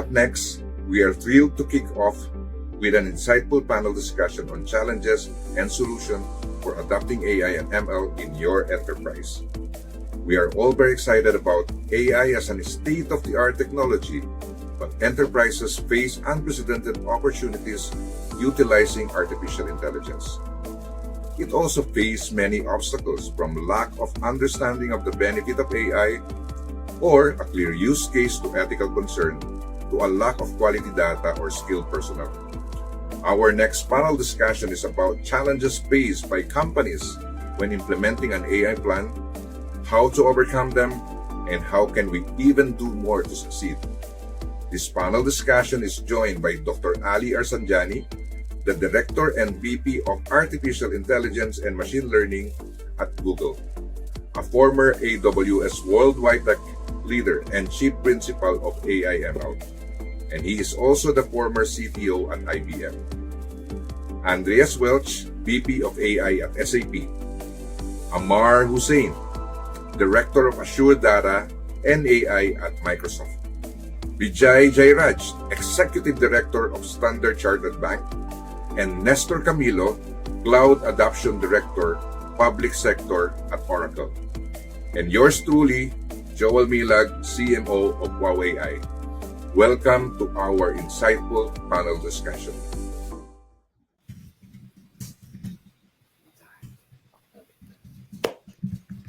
Up next, we are thrilled to kick off with an insightful panel discussion on challenges and solutions for adopting AI and ML in your enterprise. We are all very excited about AI as a state-of-the-art technology, but enterprises face unprecedented opportunities utilizing artificial intelligence. It also faces many obstacles, from lack of understanding of the benefit of AI or a clear use case to ethical concern to a lack of quality data or skilled personnel. Our next panel discussion is about challenges faced by companies when implementing an AI plan, how to overcome them, and how can we even do more to succeed. This panel discussion is joined by Dr. Ali Arsanjani, the Director and VP of Artificial Intelligence and Machine Learning at Google, a former AWS Worldwide Tech Leader and Chief Principal of AIML, and he is also the former CTO at IBM. Andreas Welch, VP of AI at SAP. Amar Hussain, Director of Azure Data and AI at Microsoft. Vijay Jairaj, Executive Director of Standard Chartered Bank, and Nestor Camilo, Cloud Adoption Director, Public Sector at Oracle. And yours truly, Joel Milag, CMO of WowAI. Welcome to our insightful panel discussion.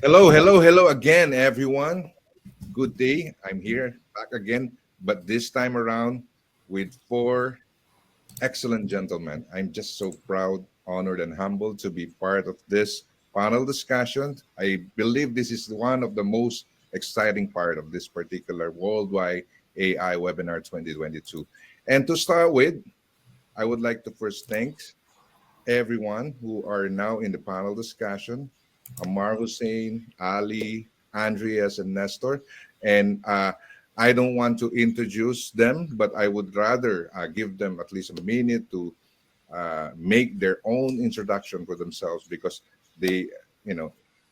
Hello again, everyone. Good day. I'm here back again, but this time around with four excellent gentlemen. I'm just so proud, honored, and humbled to be part of this panel discussion. I believe this is one of the most exciting part of this particular Worldwide AI Webinar 2022. And to start with, I would like to first thank everyone who are now in the panel discussion: Amar Hussain, Ali, Andreas, and Nestor. And I don't want to introduce them, but I would rather give them at least a minute to make their own introduction for themselves, because they,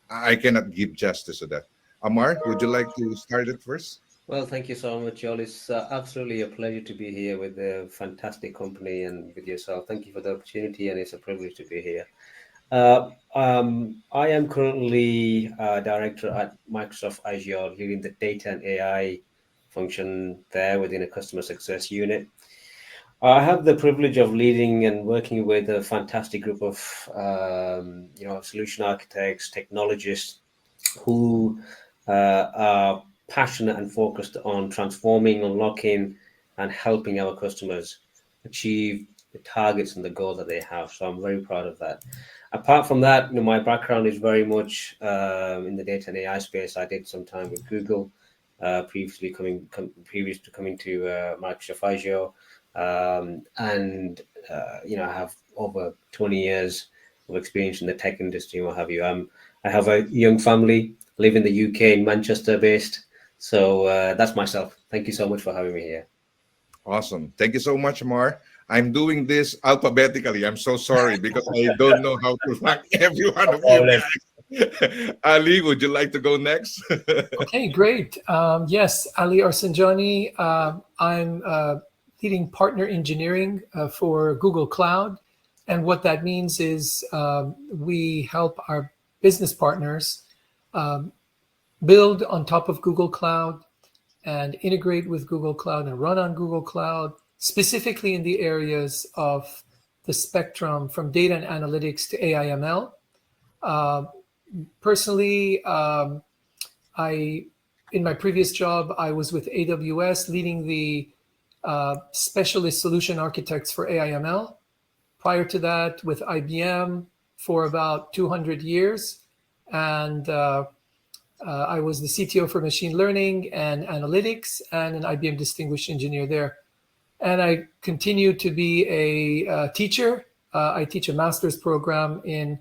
I cannot give justice to that. Amar, would you like to start it first? Well, thank you so much, Joel. It's absolutely a pleasure to be here with a fantastic company and with yourself. Thank you for the opportunity, and it's a privilege to be here. I am currently director at Microsoft Azure, leading the data and AI function there within a customer success unit. I have the privilege of leading and working with a fantastic group of solution architects, technologists who are passionate and focused on transforming, unlocking, and helping our customers achieve the targets and the goals that they have. So I'm very proud of that. Apart from that, my background is very much in the data and AI space. I did some time with Google, previous to coming to Microsoft Azure, and I have over 20 years of experience in the tech industry and what have you. I have a young family, live in the UK, in Manchester based. So that's myself. Thank you so much for having me here. Awesome. Thank you so much, Amar. I'm doing this alphabetically. I'm so sorry because I don't know how to rank every one of you guys. Ali, would you like to go next? Okay, great. Yes, Ali Arsanjani. I'm leading partner engineering for Google Cloud. And what that means is we help our business partners build on top of Google Cloud and integrate with Google Cloud and run on Google Cloud, specifically in the areas of the spectrum from data and analytics to AI/ML. Personally, in my previous job, I was with AWS leading the specialist solution architects for AI/ML. Prior to that, with IBM for about 200 years. And I was the CTO for machine learning and analytics and an IBM distinguished engineer there. And I continue to be a teacher. I teach a master's program in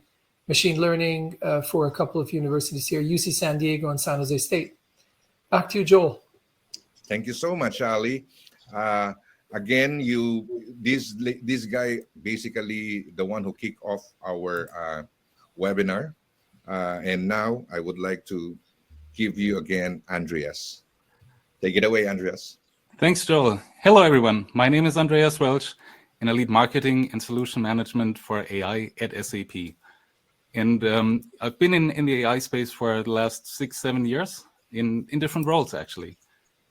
machine learning for a couple of universities here, UC San Diego and San Jose State. Back to you, Joel. Thank you so much, Ali. Again, this guy basically the one who kicked off our webinar. And now I would like to give you again, Andreas. Take it away, Andreas. Thanks, Joel. Hello, everyone. My name is Andreas Welch, and I lead marketing and solution management for AI at SAP. And I've been in the AI space for the last 6-7 years in different roles, actually.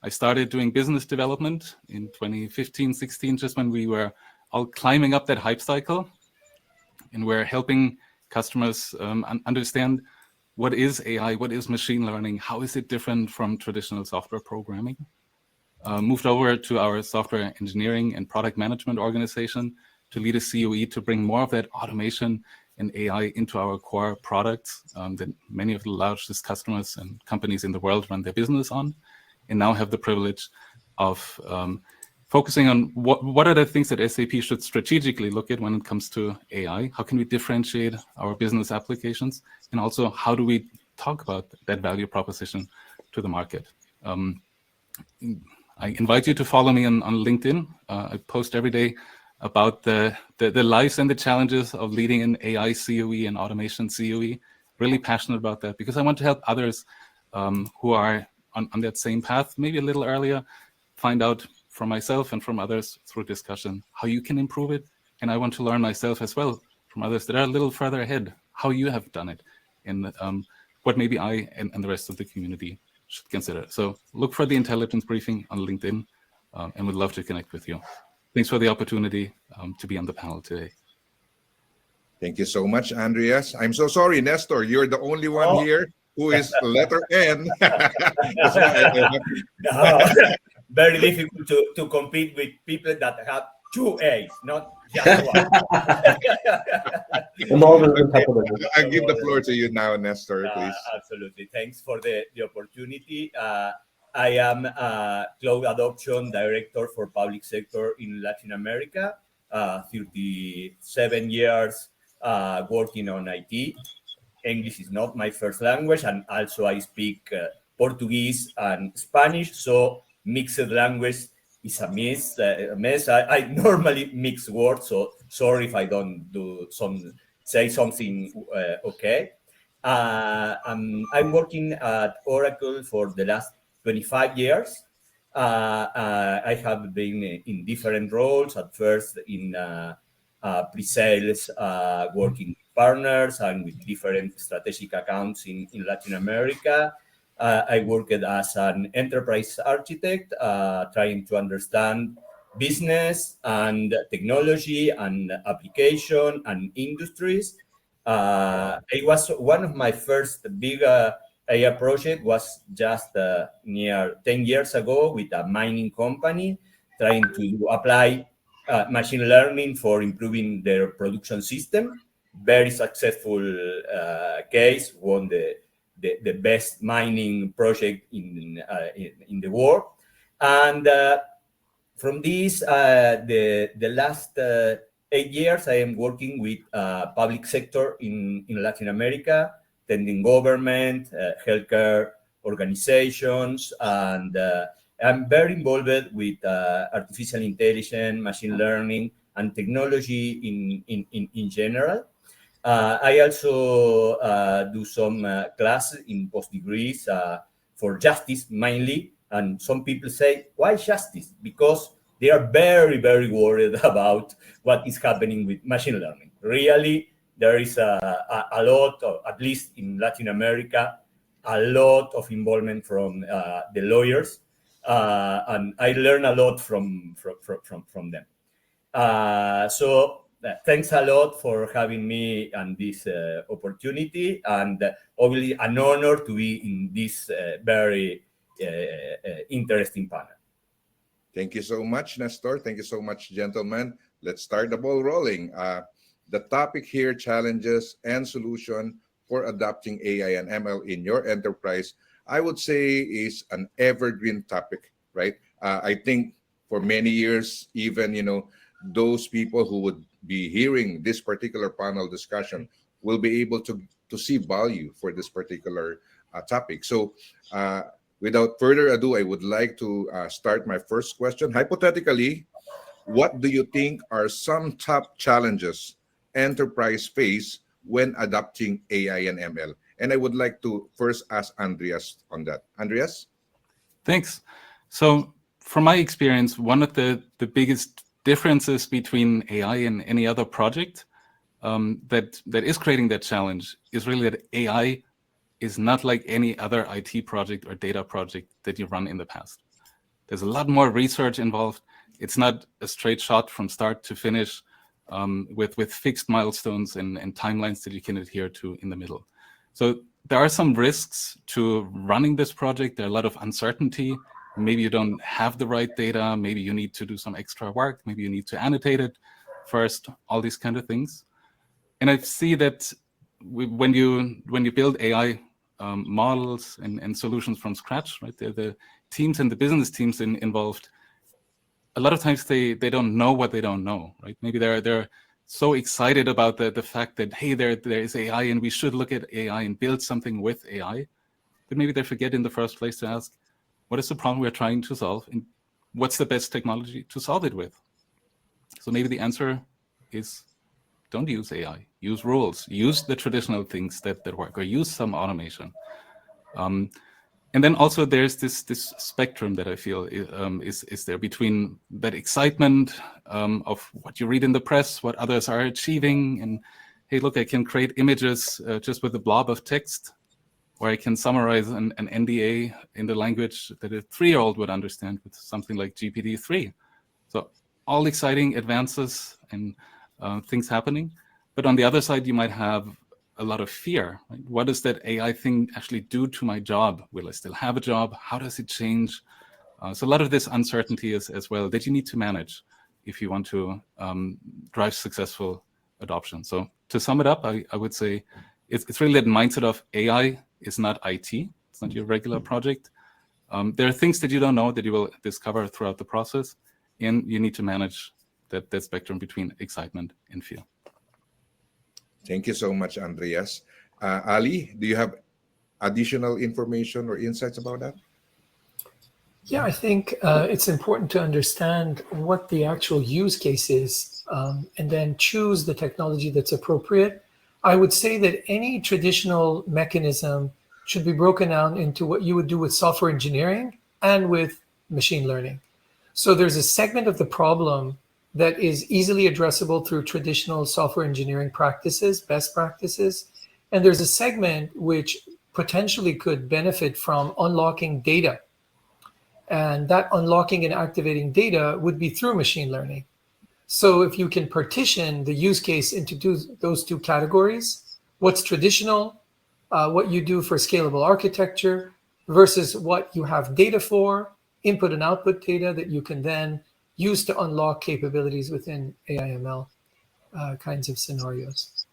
I started doing business development in 2015-16, just when we were all climbing up that hype cycle, and we're helping customers understand what is AI, what is machine learning, how is it different from traditional software programming. Moved over to our software engineering and product management organization to lead a COE to bring more of that automation and AI into our core products that many of the largest customers and companies in the world run their business on, and now have the privilege of focusing on what are the things that SAP should strategically look at when it comes to AI. How can we differentiate our business applications? And also, how do we talk about that value proposition to the market? I invite you to follow me on LinkedIn. I post every day about the lives and the challenges of leading an AI COE and automation COE. Really passionate about that because I want to help others who are on that same path, maybe a little earlier, find out from myself and from others through discussion how you can improve it. And I want to learn myself as well from others that are a little further ahead, how you have done it, and what maybe I and the rest of the community should consider. So look for the intelligence briefing on LinkedIn, and would love to connect with you. Thanks for the opportunity to be on the panel today. Thank you so much, Andreas. I'm so sorry, Nestor. You're the only one here who is letter N. That's why Very difficult to compete with people that have 2 A's, not just one. I'll give the floor to you now, Nestor, please. Absolutely. Thanks for the opportunity. I am Cloud Adoption Director for Public Sector in Latin America, 37 years working on IT. English is not my first language, and also I speak Portuguese and Spanish, so mixed language is a mess. I normally mix words, so sorry if I don't say something okay. I'm working at Oracle for the last 25 years. I have been in different roles. At first in pre-sales, working with partners and with different strategic accounts in Latin America. I worked as an enterprise architect, trying to understand business and technology and application and industries. It was one of my first big AI project was just near 10 years ago with a mining company trying to apply machine learning for improving their production system. Very successful case, won the best mining project in the world. And from this, the last 8 years, I am working with public sector in Latin America, attending government, healthcare organizations, and I'm very involved with artificial intelligence, machine learning, and technology in general. I also do some classes in post-degrees for justice mainly. And some people say, why justice? Because they are very, very worried about what is happening with machine learning. Really, there is a lot, at least in Latin America, a lot of involvement from the lawyers. And I learn a lot from them. So thanks a lot for having me on this opportunity, and obviously an honor to be in this very interesting panel. Thank you so much, Nestor. Thank you so much, gentlemen. Let's start the ball rolling. The topic here, challenges and solution for adopting AI and ML in your enterprise, I would say is an evergreen topic, right? I think for many years, even, those people who would be hearing this particular panel discussion will be able to see value for this particular topic. So without further ado, I would like to start my first question. Hypothetically, what do you think are some top challenges enterprise face when adopting AI and ML? And I would like to first ask Andreas on that. Andreas? Thanks. So from my experience, one of the biggest differences between AI and any other project that is creating that challenge is really that AI is not like any other IT project or data project that you run in the past. There's a lot more research involved. It's not a straight shot from start to finish with fixed milestones and timelines that you can adhere to in the middle. So there are some risks to running this project. There are a lot of uncertainty. Maybe you don't have the right data. Maybe you need to do some extra work. Maybe you need to annotate it first, all these kind of things. And I see that when you build AI models and solutions from scratch, right? The teams and the business teams involved, a lot of times they don't know what they don't know, right? Maybe they're so excited about the fact that, hey, there is AI and we should look at AI and build something with AI, but maybe they forget in the first place to ask, what is the problem we're trying to solve and what's the best technology to solve it with? So maybe the answer is, don't use AI, use rules, use the traditional things that work, or use some automation. And then also there's this spectrum that I feel is there between that excitement of what you read in the press, what others are achieving, and hey, look, I can create images just with a blob of text, or I can summarize an NDA in the language that a 3-year-old would understand with something like GPT-3. So all exciting advances and things happening. But on the other side, you might have a lot of fear. Right? What does that AI thing actually do to my job? Will I still have a job? How does it change? So a lot of this uncertainty is as well that you need to manage if you want to drive successful adoption. So to sum it up, I would say it's really that mindset of AI is not IT. It's not your regular project. There are things that you don't know that you will discover throughout the process, and you need to manage that spectrum between excitement and fear. Thank you so much, Andreas. Ali, do you have additional information or insights about that? Yeah, I think it's important to understand what the actual use case is and then choose the technology that's appropriate. I would say that any traditional mechanism should be broken down into what you would do with software engineering and with machine learning. So there's a segment of the problem that is easily addressable through traditional software engineering practices, best practices. And there's a segment which potentially could benefit from unlocking data. And that unlocking and activating data would be through machine learning. So if you can partition the use case into those two categories, what's traditional, what you do for scalable architecture versus what you have data for, input and output data that you can then use to unlock capabilities within AI/ML kinds of scenarios.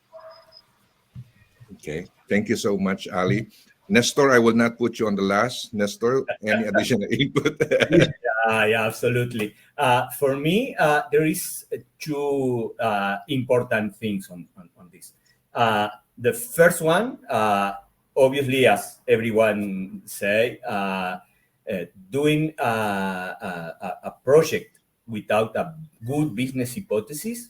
Okay, thank you so much, Ali. Nestor, I will not put you on the last. Nestor, any additional input? Yeah, absolutely. For me, there is two important things on this. The first one, obviously, as everyone say, doing a project without a good business hypothesis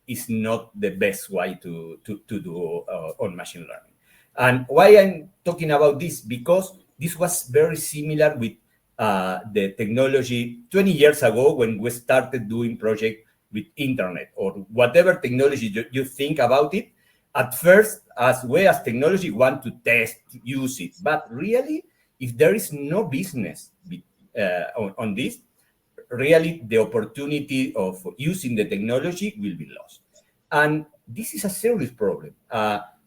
is not the best way to do on machine learning. And why I'm talking about this? Because this was very similar with the technology 20 years ago when we started doing project with internet or whatever technology you think about it. At first, as we as technology want to test, use it. But really, if there is no business on this, really the opportunity of using the technology will be lost. And this is a serious problem.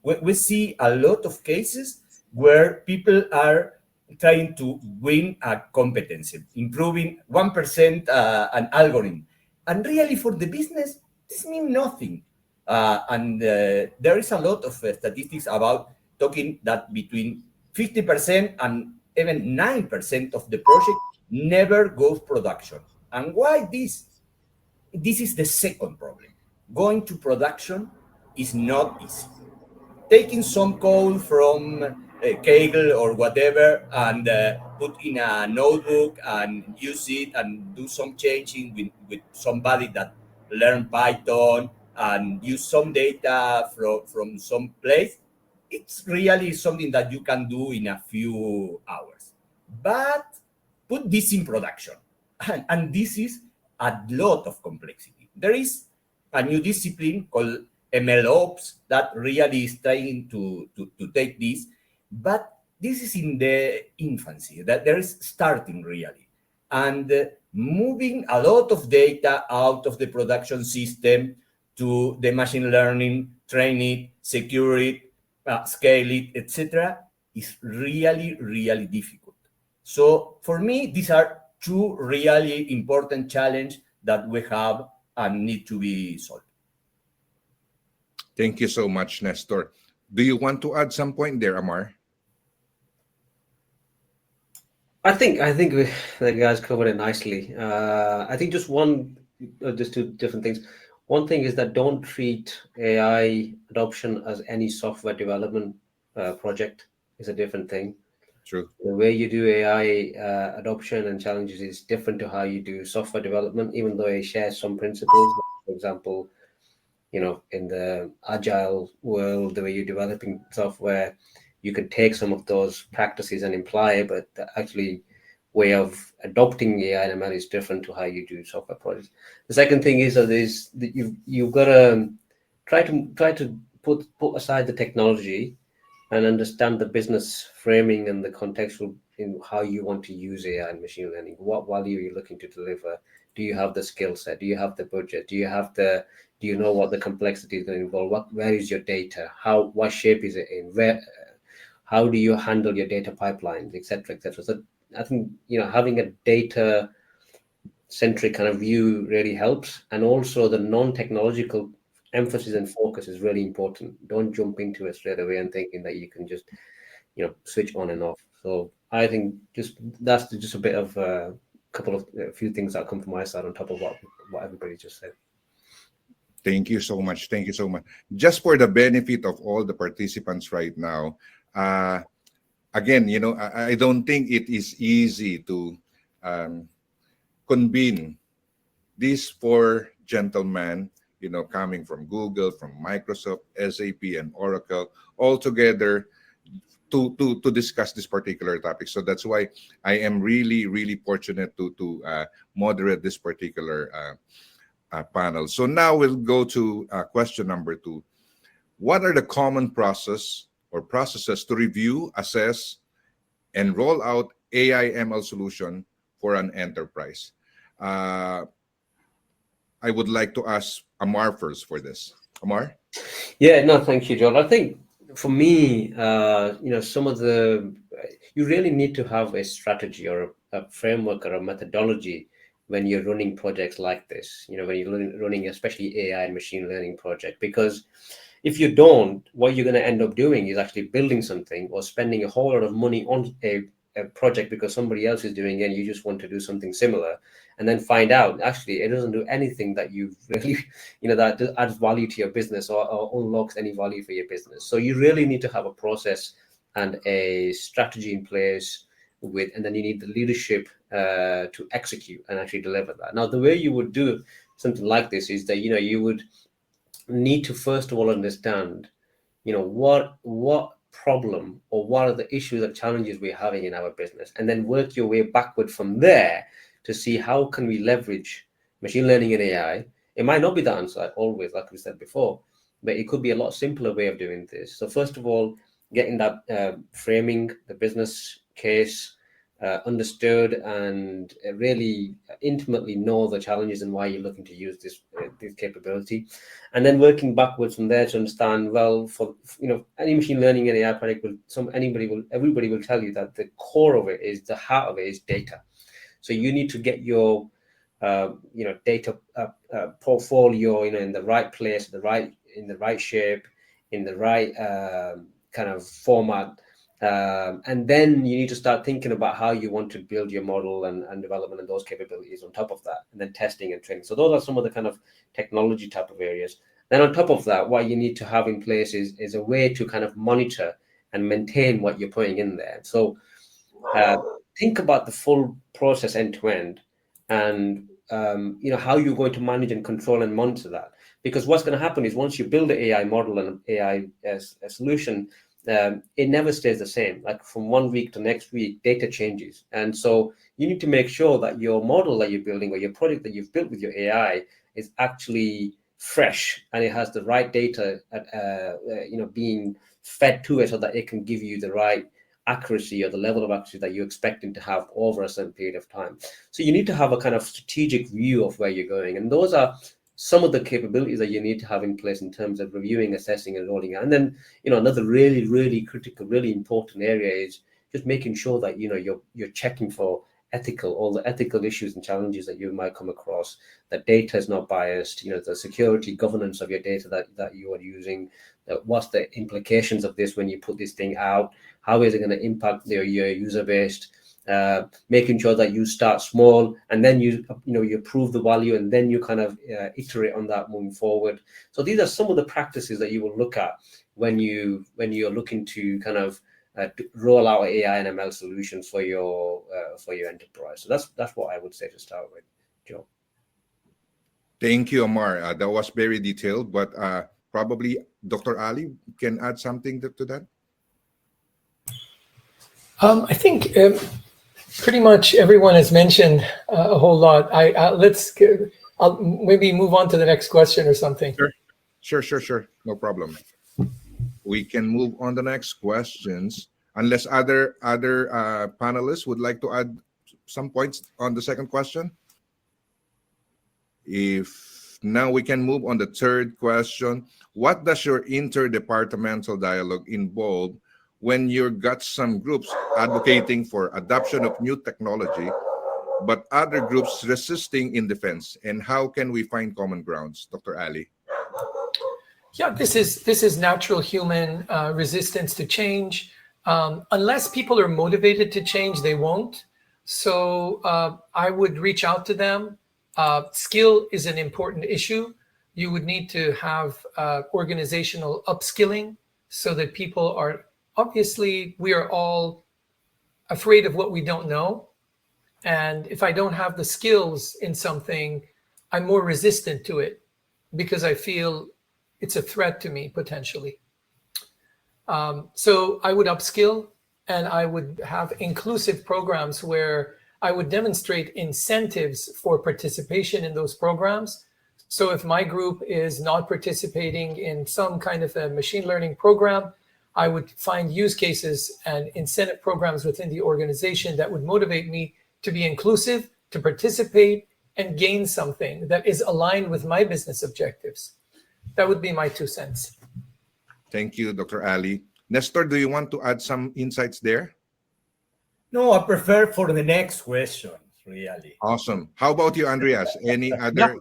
We see a lot of cases where people are trying to win a competency, improving 1% an algorithm. And really for the business, this means nothing. And there is a lot of statistics about talking that between 50% and even 9% of the project never goes production. And why this? This is the second problem. Going to production is not easy. Taking some code from Kaggle or whatever and put in a notebook and use it and do some changing with somebody that learned Python and use some data from some place, it's really something that you can do in a few hours. But put this in production. And this is a lot of complexity. There is a new discipline called MLOps that really is trying to take this, but this is in the infancy, that there is starting really. And moving a lot of data out of the production system to the machine learning, train it, secure it, scale it, etc., is really, really difficult. So for me, these are two really important challenges that we have and need to be solved. Thank you so much, Nestor. Do you want to add some point there, Amar? I think the guys covered it nicely. I think just two different things. One thing is that don't treat AI adoption as any software development project. It's a different thing. True. The way you do AI adoption and challenges is different to how you do software development, even though it shares some principles. For example, in the agile world, the way you're developing software, you can take some of those practices and imply it, but the actually way of adopting AI and ML is different to how you do software projects. The second thing is that you've got to try to put aside the technology and understand the business framing and the contextual in how you want to use AI and machine learning. What value are you looking to deliver? Do you have the skill set? Do you have the budget? Do you know what the complexity is going to involve? Where is your data? What shape is it in? How do you handle your data pipelines, et cetera, et cetera? So I think, having a data centric kind of view really helps. And also the non-technological emphasis and focus is really important. Don't jump into it straight away and thinking that you can just, switch on and off. So I think that's just a bit of a few things that come from my side on top of what everybody just said. Thank you so much. Thank you so much. Just for the benefit of all the participants right now, again, I don't think it is easy to convene these four gentlemen, coming from Google, from Microsoft, SAP, and Oracle, all together to discuss this particular topic. So that's why I am really, really fortunate to moderate this particular panel. So now we'll go to question number 2. What are the common processes to review, assess, and roll out AI ML solution for an enterprise? I would like to ask Amar first for this. Amar? Yeah, no, thank you, Joel. I think for me, some of you really need to have a strategy or a framework or a methodology when you're running projects like this, when you're running especially AI and machine learning project, because if you don't, what you're going to end up doing is actually building something or spending a whole lot of money on a project because somebody else is doing it and you just want to do something similar, and then find out actually it doesn't do anything that you really, that adds value to your business or unlocks any value for your business. So you really need to have a process and a strategy in place and then you need the leadership to execute and actually deliver that. Now, the way you would do something like this is that, you would need to first of all understand, what problem or what are the issues or challenges we're having in our business, and then work your way backward from there to see how can we leverage machine learning and AI. It might not be the answer always, like we said before, but it could be a lot simpler way of doing this. So first of all, getting that framing, the business case understood, and really intimately know the challenges and why you're looking to use this capability, and then working backwards from there to understand, well, for any machine learning and AI project everybody will tell you that the core of it is, the heart of it is data. So you need to get your data portfolio in the right place, in the right shape, in the right kind of format. And then you need to start thinking about how you want to build your model and development and those capabilities on top of that, and then testing and training. So those are some of the kind of technology type of areas. Then on top of that, what you need to have in place is a way to kind of monitor and maintain what you're putting in there. So think about the full process end to end, and how you're going to manage and control and monitor that. Because what's going to happen is once you build an AI model and an AI solution, it never stays the same. Like from 1 week to next week, data changes. And so you need to make sure that your model that you're building or your product that you've built with your AI is actually fresh and it has the right data, being fed to it so that it can give you the right accuracy or the level of accuracy that you're expecting to have over a certain period of time. So you need to have a kind of strategic view of where you're going. And those are some of the capabilities that you need to have in place in terms of reviewing, assessing, and rolling out. And then, another really, really critical, really important area is just making sure that, you're checking for all the ethical issues and challenges that you might come across, that data is not biased, the security governance of your data that you are using, what's the implications of this when you put this thing out, how is it going to impact your user base, making sure that you start small and then you prove the value and then you kind of iterate on that moving forward. So these are some of the practices that you will look at when you're looking to kind of roll out AI and ML solutions for your enterprise. So that's what I would say to start with, Joe. Thank you, Amar. That was very detailed, but probably Dr. Ali can add something to that. I think pretty much everyone has mentioned a whole lot. I'll maybe move on to the next question or something. Sure. No problem. We can move on to the next questions, unless other panelists would like to add some points on the second question. If now we can move on the third question. What does your interdepartmental dialogue involve when you've got some groups advocating for adoption of new technology, but other groups resisting in defense? And how can we find common grounds, Dr. Ali? Yeah, this is natural human resistance to change. Unless people are motivated to change, they won't. So I would reach out to them. Skill is an important issue. You would need to have organizational upskilling so that people are, obviously, we are all afraid of what we don't know. And if I don't have the skills in something, I'm more resistant to it because I feel it's a threat to me potentially. So I would upskill and I would have inclusive programs where I would demonstrate incentives for participation in those programs. So if my group is not participating in some kind of a machine learning program, I would find use cases and incentive programs within the organization that would motivate me to be inclusive, to participate, and gain something that is aligned with my business objectives. That would be my 2 cents. Thank you, Dr. Ali. Nestor, do you want to add some insights there? No, I prefer for the next question, really. Awesome. How about you, Andreas? Any other?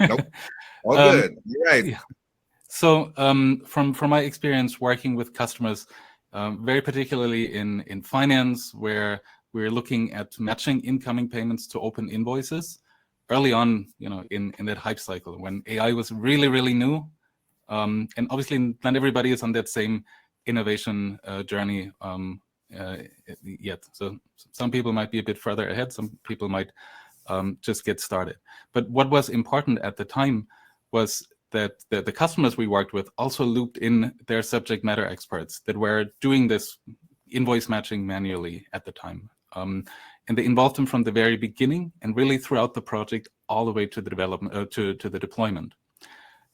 Nope. All good. Right. Yeah. So from my experience working with customers, very particularly in finance, where we're looking at matching incoming payments to open invoices early on, in that hype cycle when AI was really, really new. And obviously not everybody is on that same innovation journey yet. So some people might be a bit further ahead. Some people might just get started. But what was important at the time was that the customers we worked with also looped in their subject matter experts that were doing this invoice matching manually at the time. And they involved them from the very beginning and really throughout the project all the way to the development, to the deployment.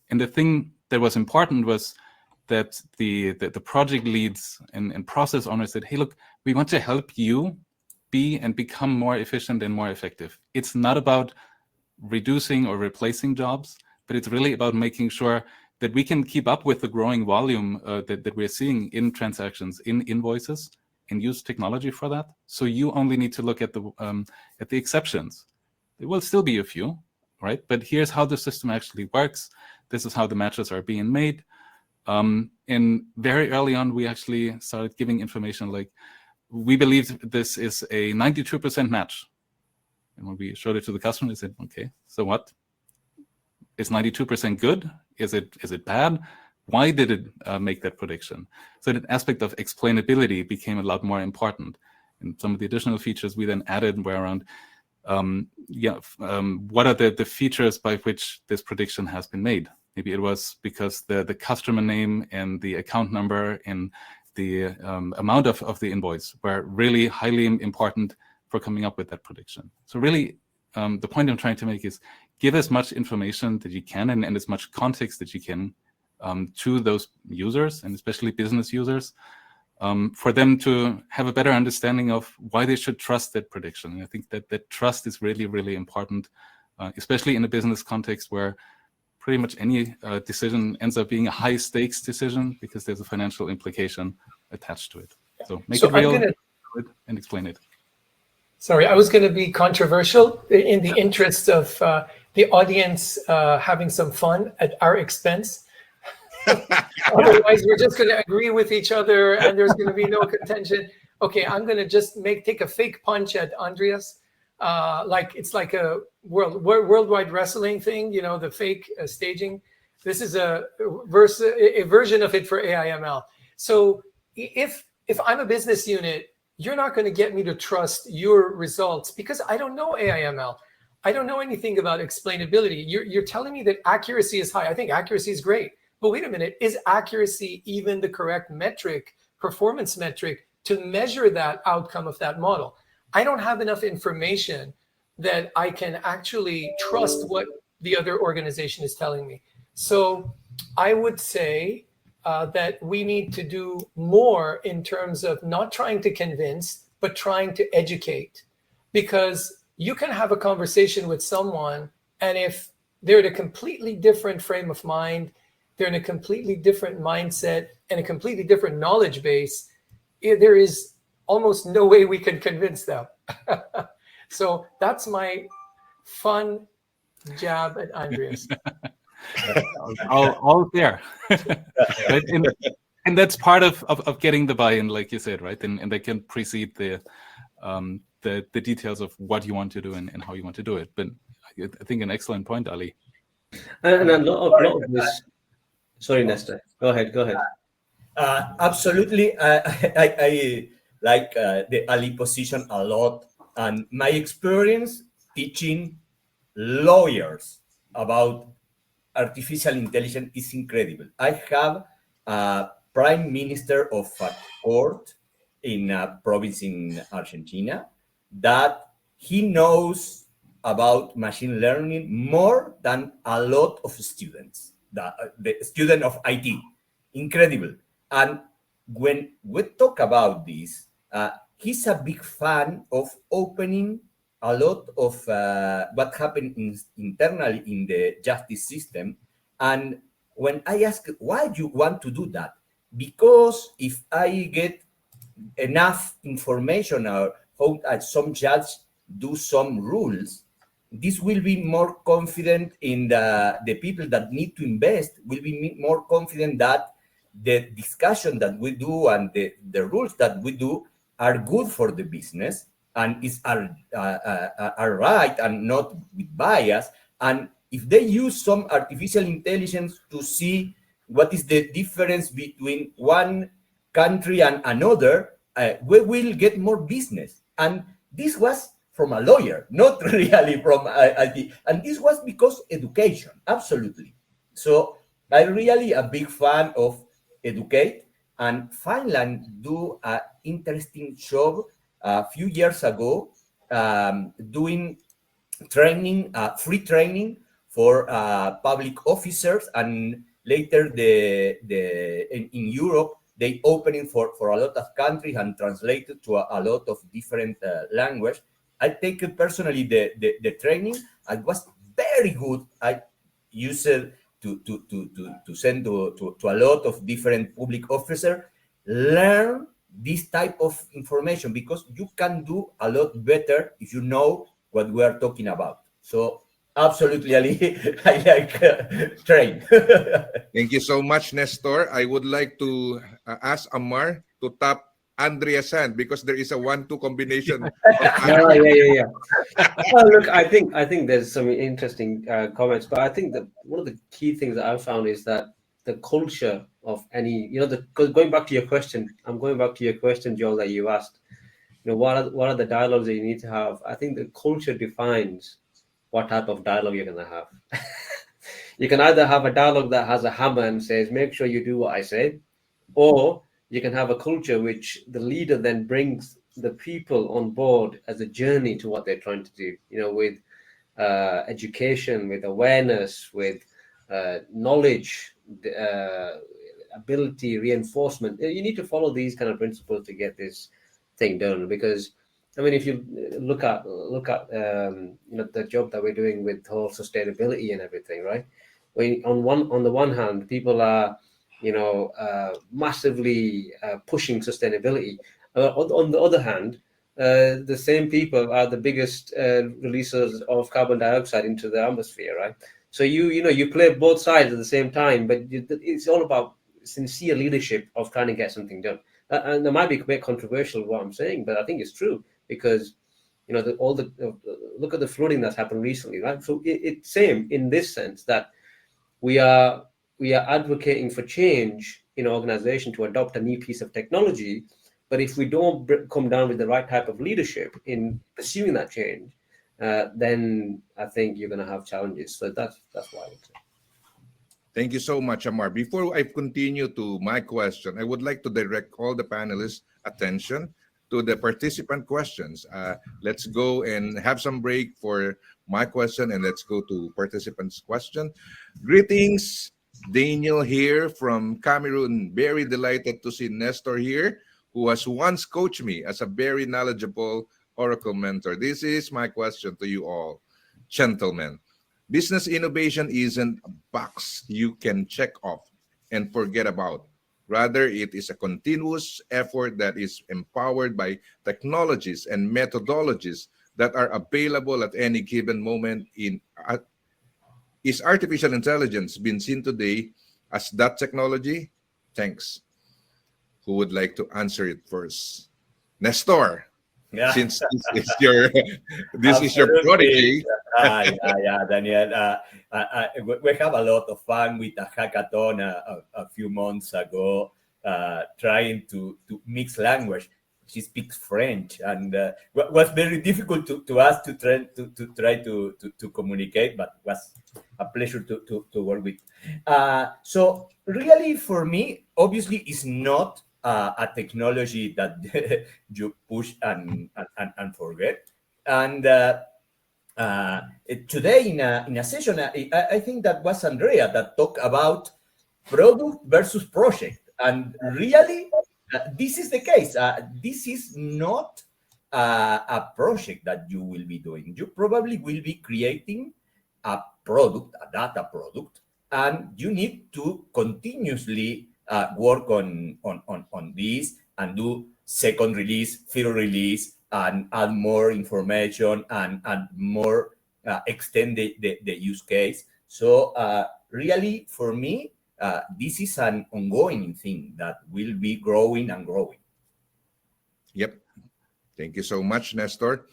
And the thing that was important was that the project leads and process owners said, hey, look, we want to help you be and become more efficient and more effective. It's not about reducing or replacing jobs, but it's really about making sure that we can keep up with the growing volume that we're seeing in transactions, in invoices, and use technology for that. So you only need to look at the exceptions. There will still be a few, right? But here's how the system actually works. This is how the matches are being made. And very early on, we actually started giving information like, we believe this is a 92% match. And when we showed it to the customer, they said, okay, so what? Is 92% good? Is it bad? Why did it make that prediction? So that aspect of explainability became a lot more important. And some of the additional features we then added were around, what are the features by which this prediction has been made? Maybe it was because the customer name and the account number and the amount of the invoice were really highly important for coming up with that prediction. So really, the point I'm trying to make is give as much information that you can and as much context that you can to those users, and especially business users, for them to have a better understanding of why they should trust that prediction. And I think that trust is really, really important, especially in a business context where pretty much any decision ends up being a high stakes decision because there's a financial implication attached to it. So make it real and explain it. Sorry, I was going to be controversial in the interest of the audience having some fun at our expense. Otherwise, we're just going to agree with each other and there's going to be no contention. Okay, I'm going to just take a fake punch at Andreas. Like it's like a worldwide wrestling thing, you know, the fake staging. This is a version of it for AIML. So if I'm a business unit, you're not going to get me to trust your results because I don't know AIML. I don't know anything about explainability. You're telling me that accuracy is high. I think accuracy is great. But wait a minute, is accuracy even the correct metric, performance metric, to measure that outcome of that model? I don't have enough information that I can actually trust what the other organization is telling me. So I would say that we need to do more in terms of not trying to convince, but trying to educate. Because you can have a conversation with someone, and if they're in a completely different frame of mind, they're in a completely different mindset and a completely different knowledge base, there is almost no way we can convince them. So that's my fun jab at Andreas. all there. Right? And that's part of getting the buy-in, like you said, right? And they can precede the details of what you want to do and how you want to do it. But I think an excellent point, Ali. And a lot of this. Sorry, Nestor. Go ahead. Absolutely. I like the Ali position a lot. And my experience teaching lawyers about artificial intelligence is incredible. I have a prime minister of a court in a province in Argentina that he knows about machine learning more than a lot of students, the student of IT. Incredible. And when we talk about this, he's a big fan of opening a lot of what happened internally in the justice system. And when I ask, why do you want to do that? Because if I get enough information or how some judge do some rules, this will be more confident in the people that need to invest, will be more confident that the discussion that we do and the rules that we do are good for the business and are right and not with bias. And if they use some artificial intelligence to see what is the difference between one country and another, we will get more business. And this was from a lawyer, not really from IT. And this was because education, absolutely. So I'm really a big fan of educate. And Finland do an interesting job a few years ago doing training, free training for public officers, and later in Europe they opening for a lot of countries and translated to a lot of different language. I take it personally the training. It was very good. I used it to send to a lot of different public officers. Learn this type of information because you can do a lot better if you know what we are talking about. So absolutely, Ali, I like train. Thank you so much, Nestor. I would like to ask Amar to tap Andrea's hand because there is a 1-2 combination. Yeah. Well, look, I think there's some interesting comments, but I think that one of the key things that I've found is that the culture of any, going back to your question, I'm going back to your question, Joel, that you asked. What are the dialogues that you need to have? I think the culture defines what type of dialogue you're going to have. You can either have a dialogue that has a hammer and says, make sure you do what I say, or you can have a culture which the leader then brings the people on board as a journey to what they're trying to do, with education, with awareness, with knowledge, ability, reinforcement. You need to follow these kind of principles to get this thing done. Because, I mean, if you look at the job that we're doing with whole sustainability and everything, right? On the one hand, people are massively pushing sustainability. On the other hand, the same people are the biggest releasers of carbon dioxide into the atmosphere, right? So you play both sides at the same time, but it's all about sincere leadership of trying to get something done. And it might be a bit controversial what I'm saying, but I think it's true, because look at the flooding that's happened recently, right? So it's same in this sense that we are advocating for change in an organization to adopt a new piece of technology. But if we don't come down with the right type of leadership in pursuing that change, then I think you're going to have challenges. So that's why I would say. Thank you so much, Amar. Before I continue to my question, I would like to direct all the panelists' attention to the participant questions. Let's go and have some break for my question, and let's go to participants' question. Greetings, Daniel here from Cameroon. Very delighted to see Nestor here, who has once coached me as a very knowledgeable Oracle mentor. This is my question to you all, gentlemen. Business innovation isn't a box you can check off and forget about. Rather, it is a continuous effort that is empowered by technologies and methodologies that are available at any given moment. Is artificial intelligence being seen today as that technology? Thanks. Who would like to answer it first? Nestor. Yeah. Since this is your prodigy. Yeah, Daniel. We have a lot of fun with a hackathon a few months ago, trying to mix language. She speaks French, and was very difficult to us to try to communicate, but was a pleasure to work with. So really, for me, obviously, it's not a technology that you push and forget. And today in a session, I think that was Andrea that talked about product versus project. And really, this is the case. This is not a project that you will be doing. You probably will be creating a product, a data product, and you need to continuously work on this and do second release, third release, and add more information and more extend the use case. So really, for me, this is an ongoing thing that will be growing and growing. Yep. Thank you so much, Nestor.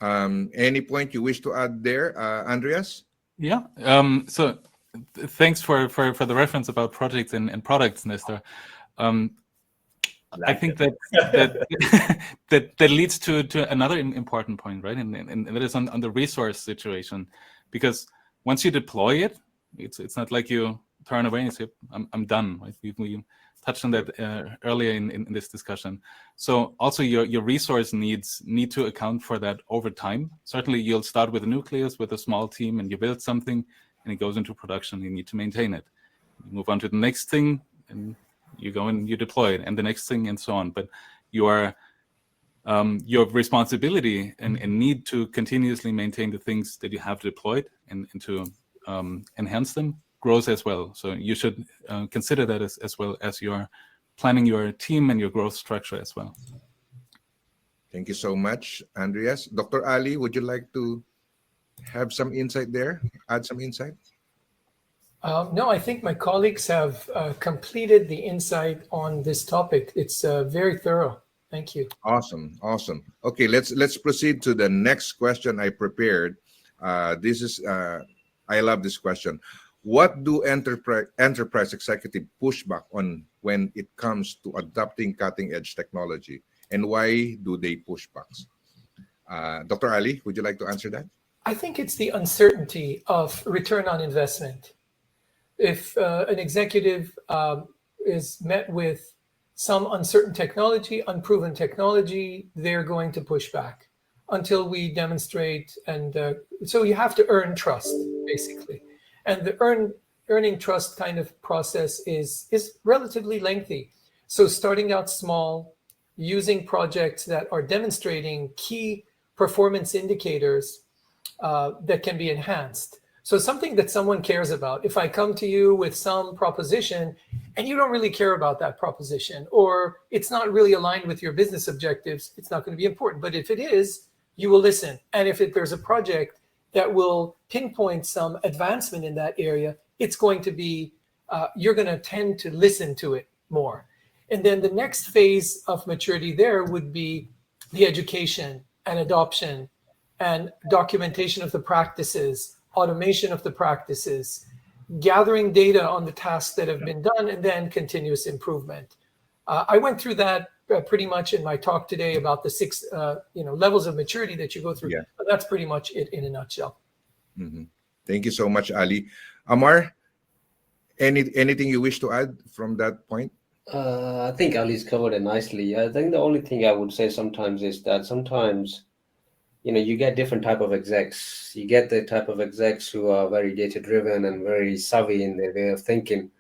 Any point you wish to add there, Andreas? Yeah. So thanks for the reference about projects and products, Nestor. I think that leads to another important point, right? And that is on the resource situation, because once you deploy it, it's not like you turn away and say, I'm done. Right? We touched on that earlier in this discussion. So also your resource needs need to account for that over time. Certainly you'll start with a nucleus with a small team and you build something and it goes into production. You need to maintain it. You move on to the next thing and you go and you deploy it, and the next thing, and so on. But your responsibility and need to continuously maintain the things that you have deployed and to enhance them grows as well. So you should consider that as well as you're planning your team and your growth structure as well. Thank you so much, Andreas. Dr. Ali, would you like to have some insight there? Add some insight? No, I think my colleagues have completed the insight on this topic. It's very thorough. Thank you. Awesome. Okay, let's proceed to the next question I prepared. This is I love this question. What do enterprise executive push back on when it comes to adopting cutting-edge technology, and why do they push back? Dr. Ali, would you like to answer that? I think it's the uncertainty of return on investment. if an executive is met with some uncertain technology, unproven technology, they're going to push back until we demonstrate. And so you have to earn trust, basically. And the earning trust kind of process is relatively lengthy. So starting out small, using projects that are demonstrating key performance indicators that can be enhanced. So something that someone cares about. If I come to you with some proposition and you don't really care about that proposition, or it's not really aligned with your business objectives, it's not going to be important. But if it is, you will listen. And if there's a project that will pinpoint some advancement in that area, it's going to be, you're going to tend to listen to it more. And then the next phase of maturity there would be the education and adoption and documentation of the practices, automation of the practices, gathering data on the tasks that have been done, and then continuous improvement. I went through that pretty much in my talk today about the 6 levels of maturity that you go through. Yeah. But that's pretty much it in a nutshell. Mm-hmm. Thank you so much, Ali. Amar, anything you wish to add from that point? I think Ali's covered it nicely. I think the only thing I would say sometimes is that sometimes, you get different type of execs. You get the type of execs who are very data driven and very savvy in their way of thinking.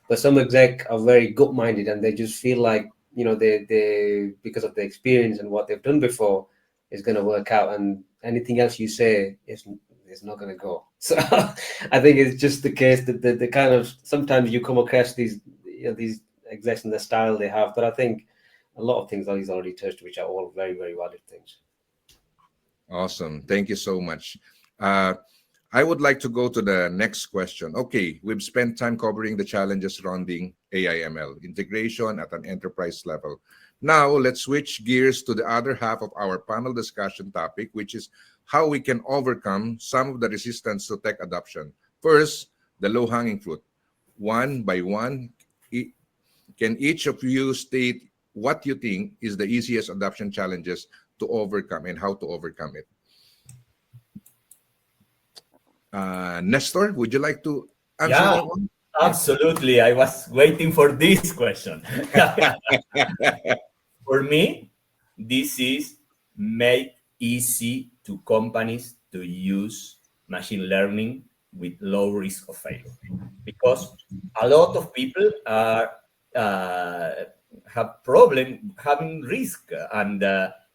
But some exec are very gut minded and they just feel like, they because of the experience and what they've done before is going to work out, and anything else you say is not going to go. So I think it's just the case that the kind of, sometimes you come across these execs and the style they have, but I think a lot of things that he's already touched, which are all very, very valid things. Awesome. Thank you so much. I would like to go to the next question. Okay, we've spent time covering the challenges surrounding AI/ML integration at an enterprise level. Now, let's switch gears to the other half of our panel discussion topic, which is how we can overcome some of the resistance to tech adoption. First, the low-hanging fruit. One by one, can each of you state what you think is the easiest adoption challenges to overcome and how to overcome it? Nestor, would you like to answer that one? Absolutely. I was waiting for this question. For me, this is make easy to companies to use machine learning with low risk of failure, because a lot of people are have problem having risk, and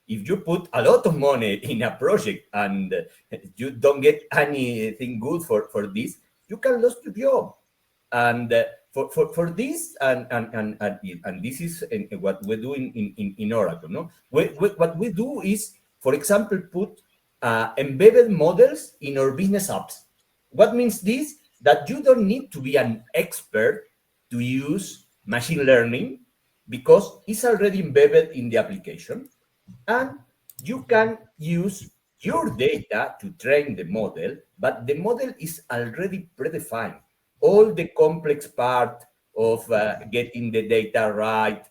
if you put a lot of money in a project and you don't get anything good for this, you can lose your job. And for this, and this is what we're doing in Oracle. No, what we do is, for example, put embedded models in our business apps. What means this? That you don't need to be an expert to use machine learning, because it's already embedded in the application, and you can use your data to train the model, but the model is already predefined. All the complex part of getting the data right,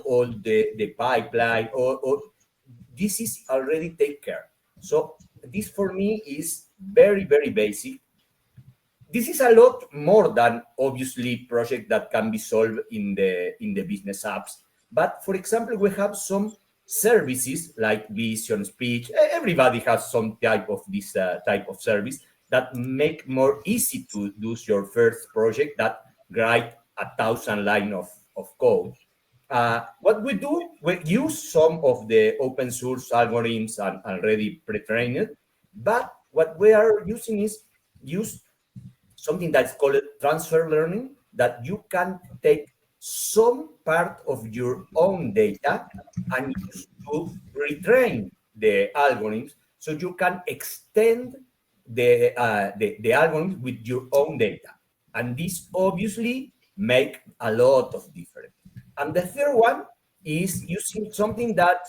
all the pipeline, or this is already taken care. So this for me is very, very basic. This is a lot more than obviously project that can be solved in the business apps. But for example, we have some services like vision, speech. Everybody has some type of this type of service that make more easy to do your first project that write 1,000 lines of code. What we do, we use some of the open source algorithms and already pre-trained, but what we are using is use something that's called transfer learning, that you can take some part of your own data and use to retrain the algorithms, so you can extend the algorithm with your own data. And this obviously make a lot of difference. And the third one is using something that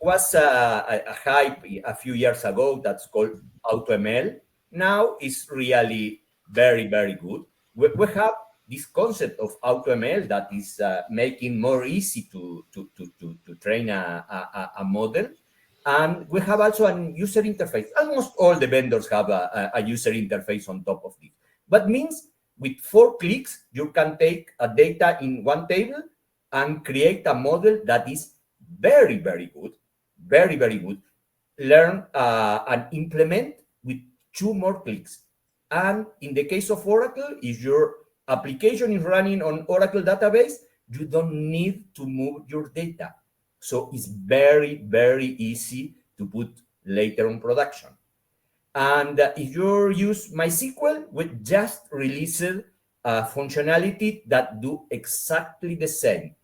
was a hype a few years ago that's called AutoML. Now it's really very, very good. We have this concept of AutoML that is making more easy to train a model. And we have also a user interface. Almost all the vendors have a user interface on top of this. But means with 4 clicks, you can take a data in one table and create a model that is very, very good, very, very good. Learn and implement with 2 more clicks. And in the case of Oracle, if your application is running on Oracle database, you don't need to move your data. So it's very, very easy to put later on production. And if you use MySQL, we just released a functionality that do exactly the same.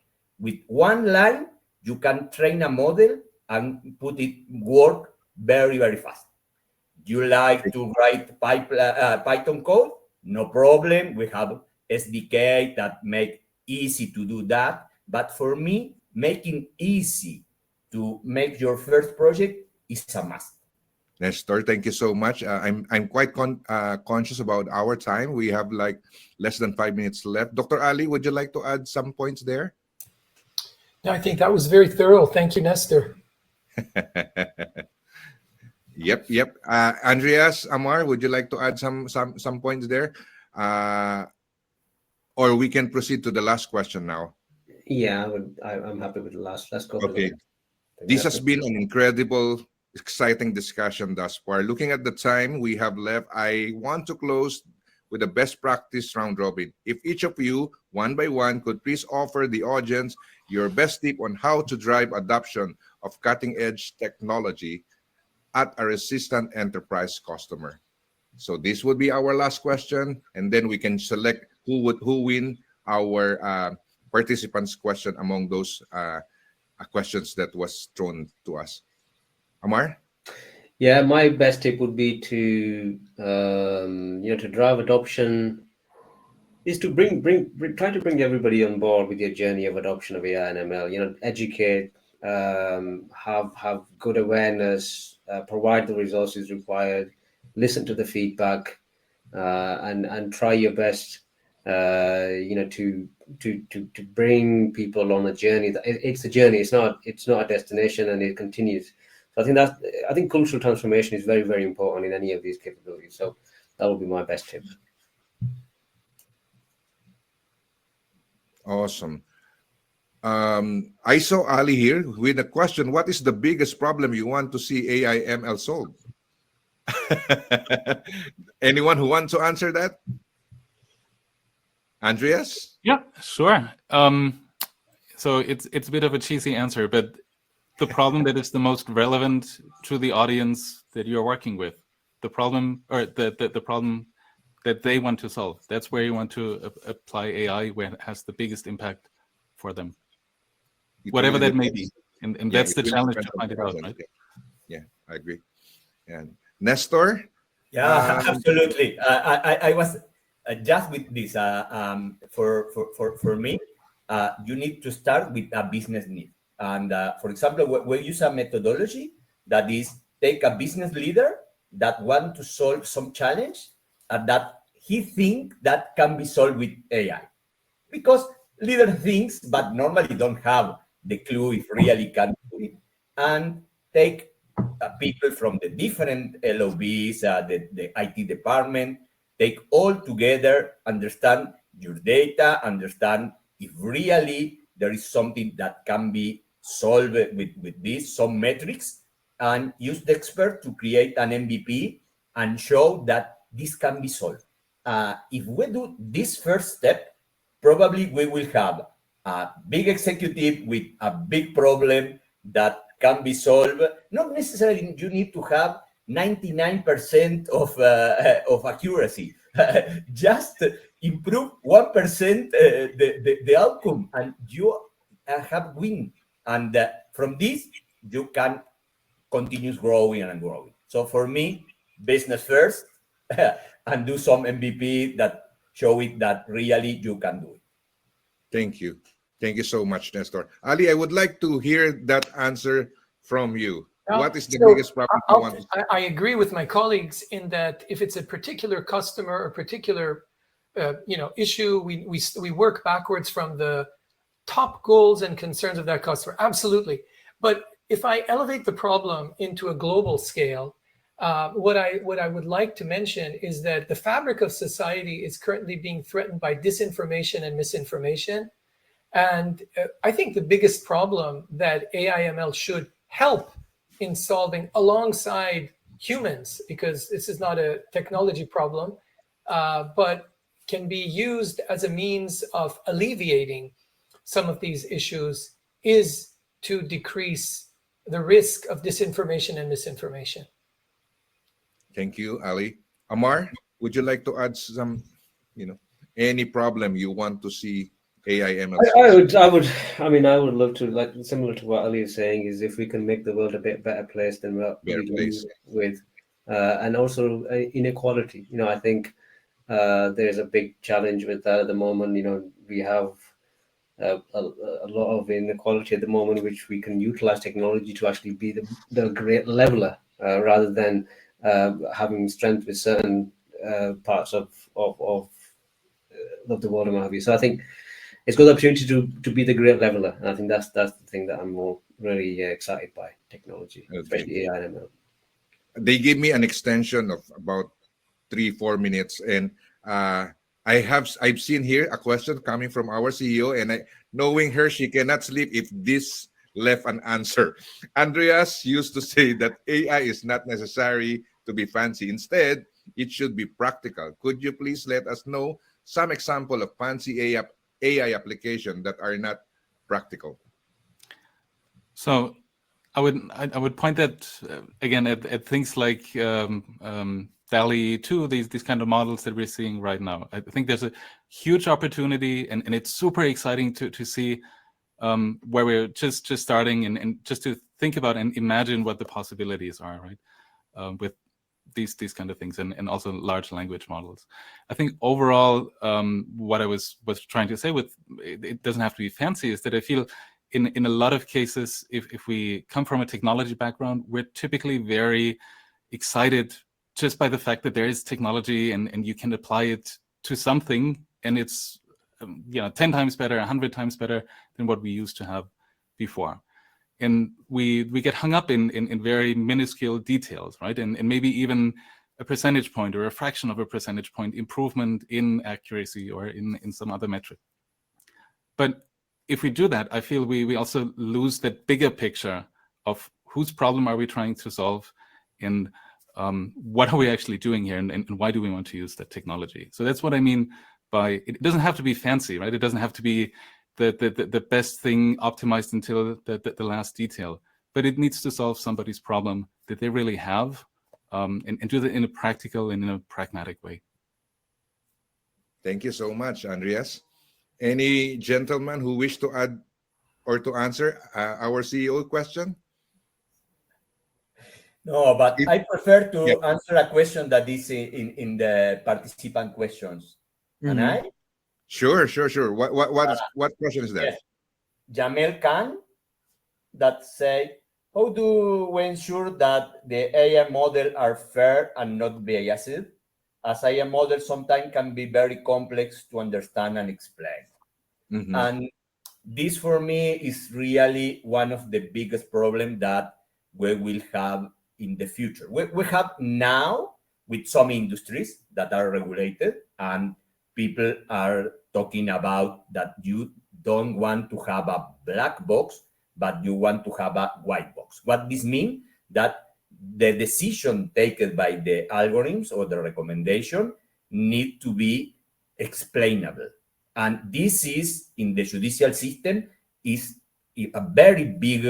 With 1 line, you can train a model and put it work very, very fast. You like to write Python code? No problem. We have SDK that make easy to do that. But for me, making easy to make your first project is a must. Nestor, thank you so much. I'm quite conscious about our time. We have like less than 5 minutes left. Dr. Ali, would you like to add some points there? No, I think that was very thorough. Thank you, Nestor. Yep. Andreas, Amar, would you like to add some points there? Or we can proceed to the last question now. Yeah, I'm happy with the last. Let's go. Okay. This has been an incredible, exciting discussion thus far. Looking at the time we have left, I want to close with a best practice round robin. If each of you, one by one, could please offer the audience your best tip on how to drive adoption of cutting-edge technology at a resistant enterprise customer. So this would be our last question, and then we can select who win our participants' question among those questions that was thrown to us. Amar? Yeah, my best tip would be to to drive adoption is to try to bring everybody on board with your journey of adoption of AI and ML. Educate, have good awareness, provide the resources required, listen to the feedback, and try your best, to bring people on a journey. It's a journey. It's not a destination, and it continues. So I think cultural transformation is very, very important in any of these capabilities. So that would be my best tip. Awesome. I saw Ali here with a question. What is the biggest problem you want to see AI ML solve? Anyone who wants to answer that? Andreas? Yeah, sure. So it's a bit of a cheesy answer, but the problem that is the most relevant to the audience that you're working with, the problem or the problem that they want to solve. That's where you want to apply AI, where it has the biggest impact for them, whatever that may be. And that's the challenge to find it out, right? Yeah, I agree. And Nestor? Yeah, absolutely. I was just with this. For me, you need to start with a business need. And for example, we use a methodology that is take a business leader that want to solve some challenge and that he think that can be solved with AI. Because leader thinks, but normally don't have the clue if really can do it. And take people from the different LOBs, the IT department, take all together, understand your data, understand if really there is something that can be solved with this, some metrics, and use the expert to create an MVP and show that this can be solved. If we do this first step, probably we will have a big executive with a big problem that can be solved. Not necessarily you need to have 99% of accuracy. Just improve 1% the outcome, and you have win. And from this, you can continue growing and growing. So for me, business first, and do some MVP that show it that really you can do it. Thank you. Thank you so much, Nestor. Ali, I would like to hear that answer from you. What is the biggest problem you want to see? I agree with my colleagues in that if it's a particular customer or particular issue, we work backwards from the top goals and concerns of that customer. Absolutely. But if I elevate the problem into a global scale, What I would like to mention is that the fabric of society is currently being threatened by disinformation and misinformation. And I think the biggest problem that AI/ML should help in solving alongside humans, because this is not a technology problem, but can be used as a means of alleviating some of these issues, is to decrease the risk of disinformation and misinformation. Thank you, Ali. Amar, would you like to add some, any problem you want to see AI/ML? I would love to, like, similar to what Ali is saying, is if we can make the world a bit better place than what we do with, and also inequality. I think there's a big challenge with that at the moment. We have a lot of inequality at the moment, which we can utilize technology to actually be the great leveler, rather than having strength with certain parts of the world and what have you. So I think it's a good opportunity to be the great leveler, and I think that's the thing that I'm more really excited by technology, especially AI and ML. They gave me an extension of about 3-4 minutes, and I've seen here a question coming from our CEO, and knowing her, she cannot sleep if this left an answer. Andreas used to say that AI is not necessary to be fancy. Instead, it should be practical. Could you please let us know some example of fancy AI application that are not practical? So I would point that again at things like DALL-E 2, these kind of models that we're seeing right now. I think there's a huge opportunity, and it's super exciting to see where we're just starting, and just to think about and imagine what the possibilities are, right? With these kind of things, and also large language models. I think overall, what I was trying to say with it doesn't have to be fancy, is that I feel in a lot of cases, if we come from a technology background, we're typically very excited just by the fact that there is technology and you can apply it to something, and it's 10 times better, 100 times better than what we used to have before. And we get hung up in very minuscule details, right? And maybe even a percentage point or a fraction of a percentage point improvement in accuracy or in some other metric. But if we do that, I feel we also lose that bigger picture of whose problem are we trying to solve, and what are we actually doing here, and why do we want to use that technology? So that's what I mean by, it doesn't have to be fancy, right? It doesn't have to be the best thing optimized until the last detail, but it needs to solve somebody's problem that they really have, and do that in a practical and in a pragmatic way. Thank you so much, Andreas. Any gentleman who wish to add or to answer our CEO question? No, but I prefer to answer a question that is in the participant questions. And I? Sure. What question is that? Yes. Jamel Khan, that say, how do we ensure that the AI model are fair and not biased? As AI model sometimes can be very complex to understand and explain. And this for me is really one of the biggest problems that we will have in the future. We have now with some industries that are regulated, and people are talking about that you don't want to have a black box, but you want to have a white box. What this means? That the decision taken by the algorithms or the recommendation need to be explainable. And this is, in the judicial system, is a very big,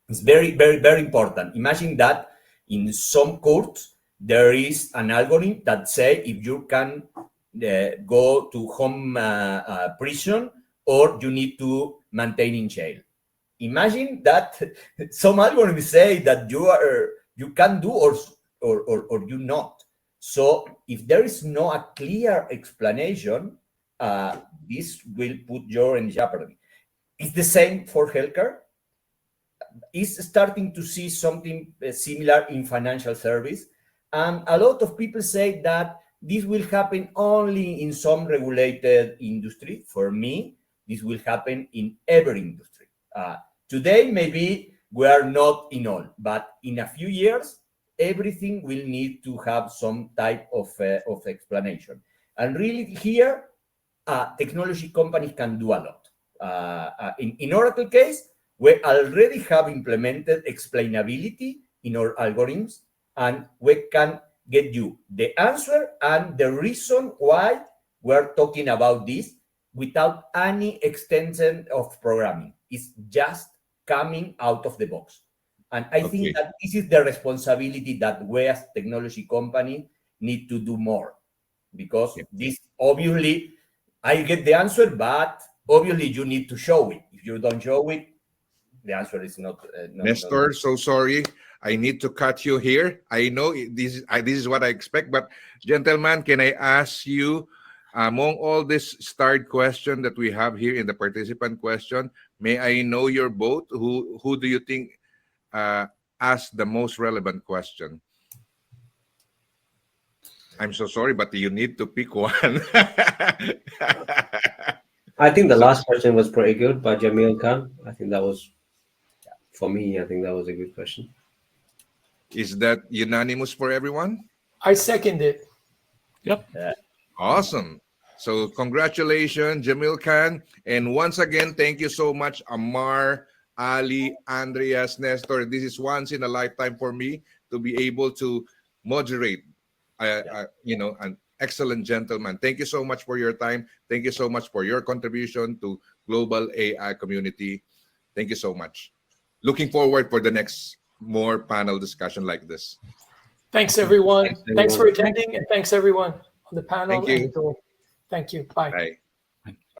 it's very, very, very important. Imagine that in some courts, there is an algorithm that say if you can go to home prison, or you need to maintain in jail. Imagine that some algorithms say that you can do or you not. So if there is no a clear explanation, this will put you in jeopardy. It's the same for healthcare. It's starting to see something similar in financial service. And a lot of people say that this will happen only in some regulated industry. For me, this will happen in every industry. Today, maybe we are not in all, but in a few years, everything will need to have some type of explanation. And really here, technology companies can do a lot. In Oracle case, we already have implemented explainability in our algorithms, and we can get you the answer and the reason why we're talking about this without any extension of programming. It's just coming out of the box. And I think that this is the responsibility that we as technology company need to do more, because this obviously, I get the answer, but obviously you need to show it. If you don't show it, the answer is not. Nestor, so sorry. I need to cut you here. I know this is what I expect, but gentlemen, can I ask you, among all this starred question that we have here in the participant question, may I know your vote? Who do you think asked the most relevant question? I'm so sorry, but you need to pick one. I think the last question was pretty good by Jamil Khan. I think that was, for me, I think that was a good question. Is that unanimous for everyone? I second it. Yep. Awesome. So congratulations, Jamil Khan. And once again, thank you so much, Amar, Ali, Andreas, Nestor. This is once in a lifetime for me to be able to moderate, an excellent gentleman. Thank you so much for your time. Thank you so much for your contribution to global AI community. Thank you so much. Looking forward for the next more panel discussion like this. Thanks, everyone. Thanks, Thanks for attending, and thanks, everyone on the panel. Thank you. Thank you. Bye. Bye.